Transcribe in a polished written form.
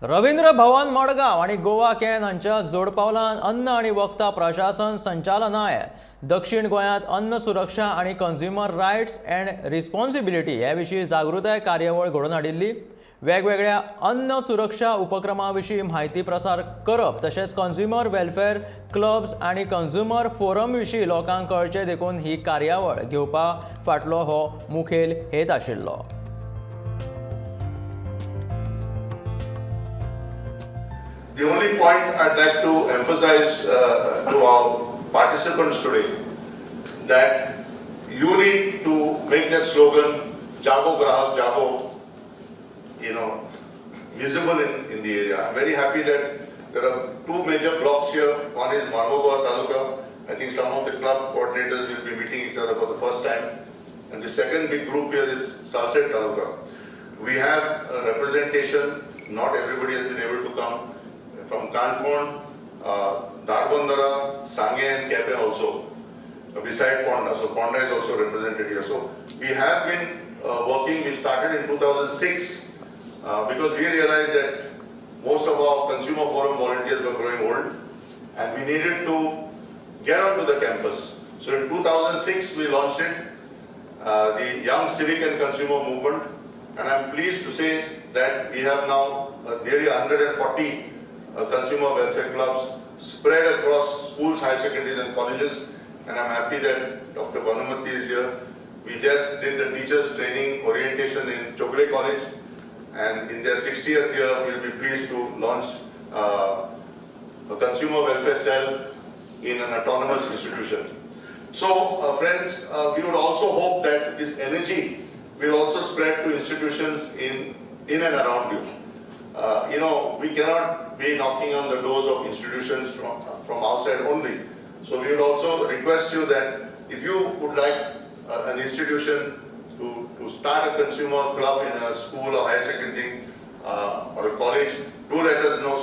रवींद्र भवन मडगांव आणि गोवा कॅन हांच्या जोडपावलान अन्न आणि वखदां प्रशासन संचालनालय दक्षिण गोंयांत अन्न सुरक्षा आणि कंझ्युमर रायट्स अँड रिस्पॉन्सिबिलिटी हे विशीं जागृताय कार्यावळ घडोवन हाडिल्ली। वेगवेगळ्या अन्न सुरक्षा उपक्रमां विशीं म्हायती प्रसार करप तशेंच कंझ्युमर वेलफेअर क्लब्स आणि कंझ्युमर फोरम विशीं लोकांक कळचें देखून ही कार्यावळ घेवपा फाटलो हो मुखेल हेत आशिल्लो। The only point I'd like to emphasize to our participants today that you need to make that slogan "Jago Grahak Jago," visible in the area. I'm very happy that there are two major blocks here. One is Margao Taluka. I think some of the club coordinators will be meeting each other for the first time. And the second big group here is Salset Taluka. We have a representation. Not everybody has been able to come. From Kanpon, Darbandara, Sange and Kepe also, beside Ponda. So Ponda is also represented here. So we have been working, we started in 2006 because we realized that most of our consumer forum volunteers were growing old and we needed to get onto the campus. So in 2006 we launched it, the Young Civic and Consumer Movement, and I'm pleased to say that we have now nearly 140 consumer welfare clubs spread across schools, high secondaries and colleges, and I'm happy that Dr. Gomantak is here. We just did the teachers training orientation in Chogle College, and in their 60th year we'll be pleased to launch a consumer welfare cell in an autonomous institution. So friends, we would also hope that this energy will also spread to institutions in and around you. We cannot be knocking on the doors of institutions from outside only. So we would also request you that if you would like an institution to start a consumer club in a school or higher secondary or a college, do let us know